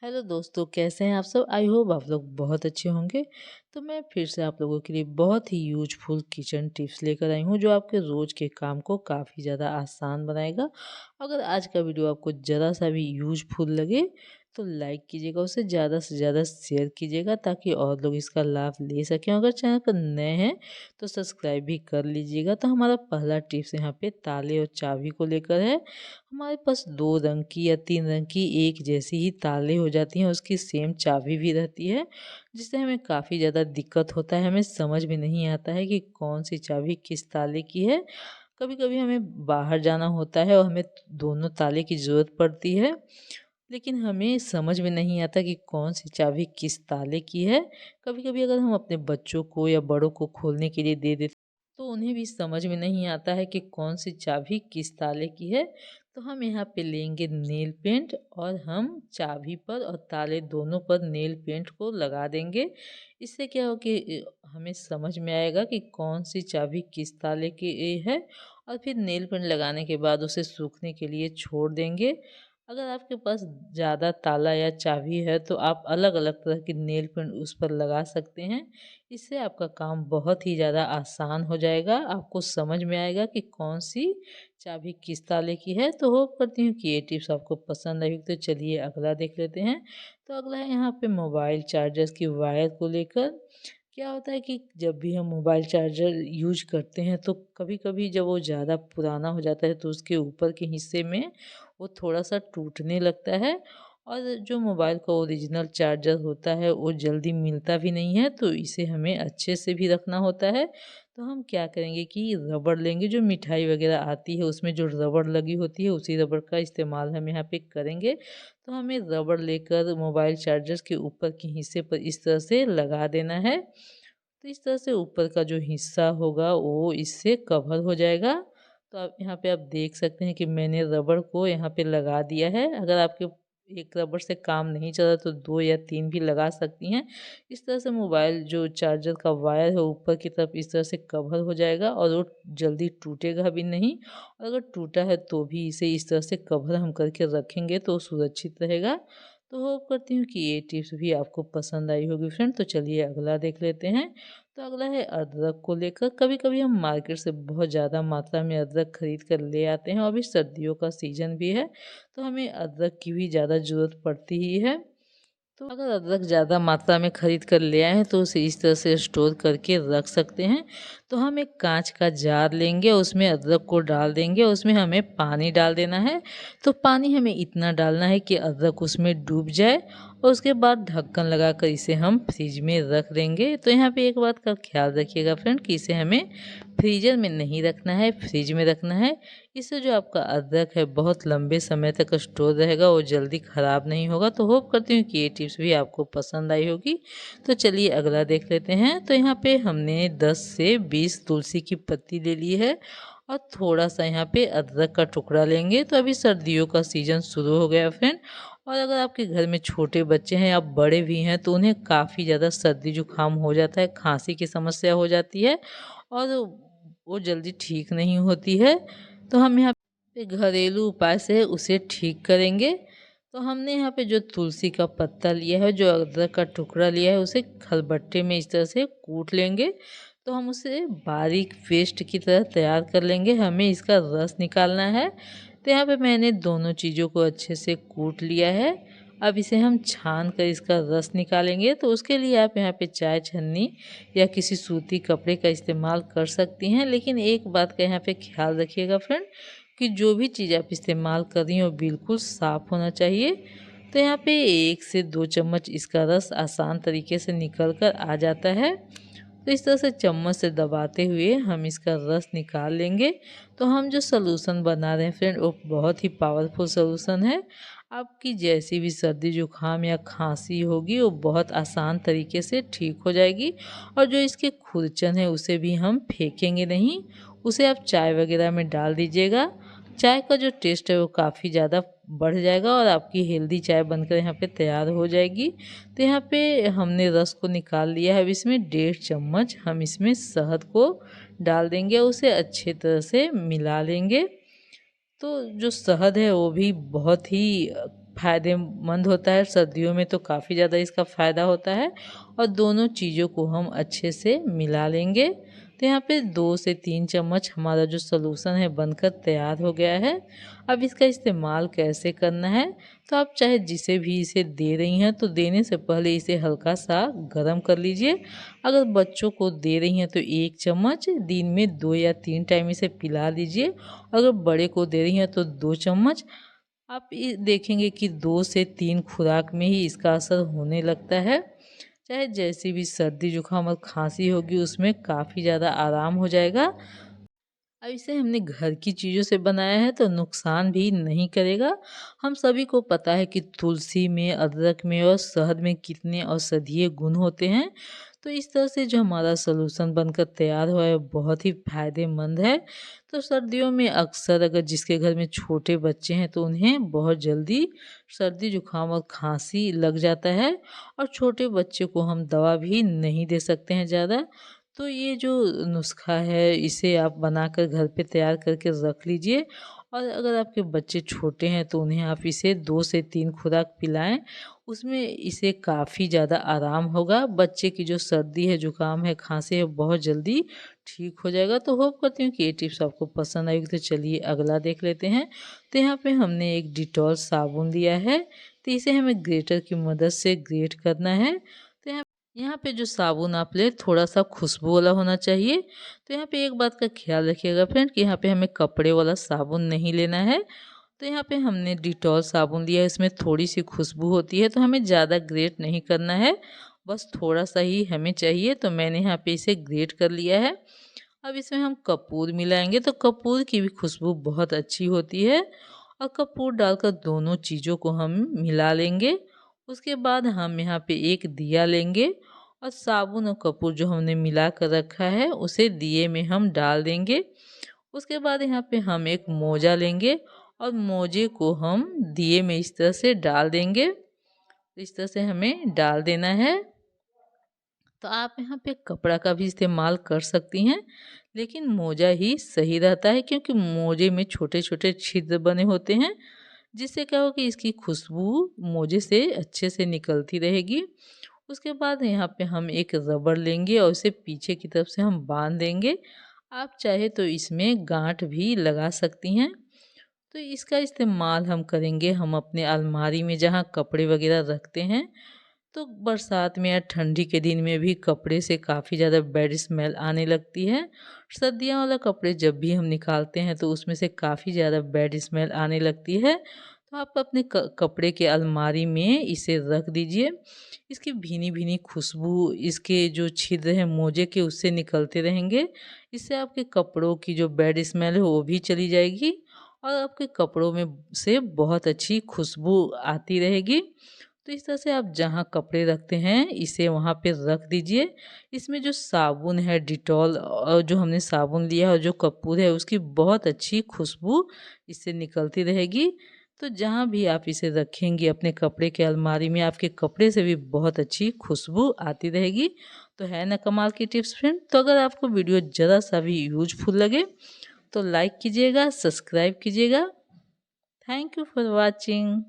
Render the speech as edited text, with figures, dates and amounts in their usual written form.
Hello दोस्तों, कैसे हैं आप सब। आई होप आप लोग बहुत अच्छे होंगे। तो मैं फिर से आप लोगों के लिए बहुत ही यूजफुल किचन टिप्स लेकर आई हूँ जो आपके रोज़ के काम को काफ़ी ज़्यादा आसान बनाएगा। अगर आज का वीडियो आपको ज़रा सा भी यूजफुल लगे तो लाइक कीजिएगा, उसे ज़्यादा से ज़्यादा शेयर कीजिएगा ताकि और लोग इसका लाभ ले सकें। अगर चैनल पर नए हैं तो सब्सक्राइब भी कर लीजिएगा। तो हमारा पहला टिप्स यहाँ पे ताले और चाबी को लेकर है। हमारे पास 2 रंग की या 3 रंग की एक जैसी ही ताले हो जाती हैं, उसकी सेम चाबी भी रहती है, जिससे हमें काफ़ी ज़्यादा दिक्कत होता है। हमें समझ में नहीं आता है कि कौन-सी चाबी किस ताले की है। कभी-कभी हमें बाहर जाना होता है और हमें दोनों ताले की ज़रूरत पड़ती है, लेकिन हमें समझ में नहीं आता कि कौन-सी चाबी किस ताले की है। कभी-कभी अगर हम अपने बच्चों को या बड़ों को खोलने के लिए दे देते तो उन्हें भी समझ में नहीं आता है कि कौन सी चाबी किस ताले की है। तो हम यहाँ पे लेंगे नेल पेंट और हम चाबी पर और ताले दोनों पर नेल पेंट को लगा देंगे। इससे क्या हो कि हमें समझ में आएगा कि कौन सी चाबी किस ताले की है। और फिर नेल पेंट लगाने के बाद उसे सूखने के लिए छोड़ देंगे। अगर आपके पास ज़्यादा ताला या चाबी है तो आप अलग अलग तरह की नेल पेंट उस पर लगा सकते हैं। इससे आपका काम बहुत ही ज़्यादा आसान हो जाएगा। आपको समझ में आएगा कि कौन सी चाबी किस ताले की है। तो होप करती हूँ कि ये टिप्स आपको पसंद आई। तो चलिए अगला देख लेते हैं। तो अगला है यहाँ पे मोबाइल चार्जर्स की वायर को लेकर। क्या होता है कि जब भी हम मोबाइल चार्जर यूज करते हैं तो कभी कभी जब वो ज़्यादा पुराना हो जाता है तो उसके ऊपर के हिस्से में वो थोड़ा सा टूटने लगता है। और जो मोबाइल का ओरिजिनल चार्जर होता है वो जल्दी मिलता भी नहीं है, तो इसे हमें अच्छे से भी रखना होता है। तो हम क्या करेंगे कि रबड़ लेंगे, जो मिठाई वगैरह आती है उसमें जो रबड़ लगी होती है उसी रबड़ का इस्तेमाल हम यहाँ पे करेंगे। तो हमें रबड़ लेकर मोबाइल चार्जर के ऊपर के हिस्से पर इस तरह से लगा देना है। तो इस तरह से ऊपर का जो हिस्सा होगा वो इससे कवर हो जाएगा। तो आप यहाँ पे आप देख सकते हैं कि मैंने रबड़ को यहाँ पे लगा दिया है। अगर आपके एक रबड़ से काम नहीं चला तो 2 या 3 भी लगा सकती हैं। इस तरह से मोबाइल जो चार्जर का वायर है ऊपर की तरफ इस तरह से कवर हो जाएगा और वो जल्दी टूटेगा भी नहीं। और अगर टूटा है तो भी इसे इस तरह से कवर हम करके रखेंगे तो सुरक्षित रहेगा। तो होप करती हूँ कि ये टिप्स भी आपको पसंद आई होगी फ्रेंड। तो चलिए अगला देख लेते हैं। तो अगला है अदरक को लेकर। कभी कभी हम मार्केट से बहुत ज़्यादा मात्रा में अदरक खरीद कर ले आते हैं और अभी सर्दियों का सीज़न भी है तो हमें अदरक की भी ज़्यादा ज़रूरत पड़ती ही है। तो अगर अदरक ज़्यादा मात्रा में ख़रीद कर ले आए हैं तो उसे इस तरह से स्टोर करके रख सकते हैं। तो हम एक कांच का जार लेंगे, उसमें अदरक को डाल देंगे, उसमें हमें पानी डाल देना है। तो पानी हमें इतना डालना है कि अदरक उसमें डूब जाए और उसके बाद ढक्कन लगाकर इसे हम फ्रिज में रख देंगे। तो यहाँ पे एक बात का ख्याल रखिएगा फ्रेंड कि इसे हमें फ्रीजर में नहीं रखना है, फ्रिज में रखना है। इससे जो आपका अदरक है बहुत लंबे समय तक स्टोर रहेगा, वो जल्दी ख़राब नहीं होगा। तो होप करती हूँ कि ये टिप्स भी आपको पसंद आई होगी। तो चलिए अगला देख लेते हैं। तो यहाँ पे हमने 10 से 20 तुलसी की पत्ती ले ली है और थोड़ा सा यहाँ पे अदरक का टुकड़ा लेंगे। तो अभी सर्दियों का सीज़न शुरू हो गया फ्रेंड, और अगर आपके घर में छोटे बच्चे हैं या बड़े भी हैं तो उन्हें काफ़ी ज़्यादा सर्दी जुकाम हो जाता है, खांसी की समस्या हो जाती है और वो जल्दी ठीक नहीं होती है। तो हम यहाँ पे घरेलू उपाय से उसे ठीक करेंगे। तो हमने यहाँ पे जो तुलसी का पत्ता लिया है, जो अदरक का टुकड़ा लिया है, उसे खलबट्टे में इस तरह से कूट लेंगे। तो हम उसे बारीक पेस्ट की तरह तैयार कर लेंगे। हमें इसका रस निकालना है। तो यहाँ पे मैंने दोनों चीज़ों को अच्छे से कूट लिया है। अब इसे हम छान कर इसका रस निकालेंगे। तो उसके लिए आप यहाँ पे चाय छन्नी या किसी सूती कपड़े का इस्तेमाल कर सकती हैं। लेकिन एक बात का यहाँ पे ख्याल रखिएगा फ्रेंड कि जो भी चीज़ आप इस्तेमाल कर रही हो बिल्कुल साफ़ होना चाहिए। तो यहाँ पे 1 से 2 चम्मच इसका रस आसान तरीके से निकल कर आ जाता है। तो इस तरह से चम्मच से दबाते हुए हम इसका रस निकाल लेंगे। तो हम जो सलूशन बना रहे हैं फ्रेंड वो बहुत ही पावरफुल सलूशन है। आपकी जैसी भी सर्दी जुकाम या खांसी होगी वो बहुत आसान तरीके से ठीक हो जाएगी। और जो इसके खुरचन है उसे भी हम फेंकेंगे नहीं, उसे आप चाय वगैरह में डाल दीजिएगा। चाय का जो टेस्ट है वो काफ़ी ज़्यादा बढ़ जाएगा और आपकी हेल्दी चाय बनकर यहाँ पे तैयार हो जाएगी। तो यहाँ पे हमने रस को निकाल लिया है। अब इसमें 1.5 चम्मच हम इसमें शहद को डाल देंगे, उसे अच्छे तरह से मिला लेंगे। तो जो शहद है वो भी बहुत ही फ़ायदेमंद होता है। सर्दियों में तो काफ़ी ज़्यादा इसका फ़ायदा होता है। और दोनों चीज़ों को हम अच्छे से मिला लेंगे। तो यहाँ पे 2 से 3 चम्मच हमारा जो सॉल्यूशन है बनकर तैयार हो गया है। अब इसका इस्तेमाल कैसे करना है, तो आप चाहे जिसे भी इसे दे रही हैं तो देने से पहले इसे हल्का सा गर्म कर लीजिए। अगर बच्चों को दे रही हैं तो 1 चम्मच, दिन में 2 या 3 टाइम इसे पिला दीजिए। अगर बड़े को दे रही हैं तो 2 चम्मच। आप ये देखेंगे कि 2 से 3 खुराक में ही इसका असर होने लगता है। चाहे जैसी भी सर्दी जुकाम और खांसी होगी उसमें काफ़ी ज़्यादा आराम हो जाएगा। अब इसे हमने घर की चीज़ों से बनाया है तो नुकसान भी नहीं करेगा। हम सभी को पता है कि तुलसी में, अदरक में और शहद में कितने औषधीय गुण होते हैं। तो इस तरह से जो हमारा सॉल्यूशन बनकर तैयार हुआ है बहुत ही फ़ायदेमंद है। तो सर्दियों में अक्सर अगर जिसके घर में छोटे बच्चे हैं तो उन्हें बहुत जल्दी सर्दी जुकाम और खांसी लग जाता है। और छोटे बच्चे को हम दवा भी नहीं दे सकते हैं ज़्यादा। तो ये जो नुस्खा है इसे आप बनाकर घर पे तैयार करके रख लीजिए। और अगर आपके बच्चे छोटे हैं तो उन्हें आप इसे 2 से 3 खुराक पिलाएं। उसमें इसे काफ़ी ज़्यादा आराम होगा। बच्चे की जो सर्दी है, जुकाम है, खांसी है बहुत जल्दी ठीक हो जाएगा। तो होप करती हूँ कि ये टिप्स आपको पसंद आएगी। तो चलिए अगला देख लेते हैं। तो यहाँ पे हमने एक डिटॉल साबुन लिया है। तो इसे हमें ग्रेटर की मदद से ग्रेट करना है। तो यहाँ पे जो साबुन आप ले थोड़ा सा खुशबू वाला होना चाहिए। तो यहाँ पे एक बात का ख्याल रखिएगा फ्रेंड कि यहाँ पे हमें कपड़े वाला साबुन नहीं लेना है। तो यहाँ पे हमने डिटॉल साबुन लिया है, इसमें थोड़ी सी खुशबू होती है तो हमें ज़्यादा ग्रेट नहीं करना है, बस थोड़ा सा ही हमें चाहिए। तो मैंने यहाँ पे इसे ग्रेट कर लिया है। अब इसमें हम कपूर मिलाएंगे। तो कपूर की भी खुशबू बहुत अच्छी होती है। और कपूर डालकर दोनों चीज़ों को हम मिला लेंगे। उसके बाद हम यहाँ पे एक दिया लेंगे और साबुन और कपूर जो हमने मिला कर रखा है उसे दिए में हम डाल देंगे। उसके बाद यहाँ पे हम एक मोजा लेंगे और मोजे को हम दिए में इस तरह से डाल देंगे। इस तरह से हमें डाल देना है। तो आप यहाँ पे कपड़ा का भी इस्तेमाल कर सकती हैं, लेकिन मोजा ही सही रहता है क्योंकि मोजे में छोटे छोटे छिद्र बने होते हैं, जिससे क्या हो कि इसकी खुशबू मोजे से अच्छे से निकलती रहेगी। उसके बाद यहाँ पे हम एक रबड़ लेंगे और इसे पीछे की तरफ से हम बांध देंगे। आप चाहे तो इसमें गांठ भी लगा सकती हैं। तो इसका इस्तेमाल हम अपने अलमारी में जहाँ कपड़े वगैरह रखते हैं। तो बरसात में या ठंडी के दिन में भी कपड़े से काफ़ी ज़्यादा बैड स्मेल आने लगती है। सर्दियों वाला कपड़े जब भी हम निकालते हैं तो उसमें से काफ़ी ज़्यादा बैड स्मेल आने लगती है। तो आप अपने कपड़े के अलमारी में इसे रख दीजिए। इसकी भीनी भीनी खुशबू इसके जो छिद्र हैं मोजे के उससे निकलते रहेंगे। इससे आपके कपड़ों की जो बैड स्मेल है वो भी चली जाएगी और आपके कपड़ों में से बहुत अच्छी खुशबू आती रहेगी। तो इस तरह से आप जहाँ कपड़े रखते हैं इसे वहाँ पे रख दीजिए। इसमें जो साबुन है डिटॉल और जो हमने साबुन लिया है और जो कपूर है उसकी बहुत अच्छी खुशबू इससे निकलती रहेगी। तो जहाँ भी आप इसे रखेंगे अपने कपड़े के अलमारी में आपके कपड़े से भी बहुत अच्छी खुशबू आती रहेगी। तो है ना कमाल की टिप्स फ्रेंड। तो अगर आपको वीडियो ज़रा सा भी यूजफुल लगे तो लाइक कीजिएगा, सब्सक्राइब कीजिएगा। Thank you for watching.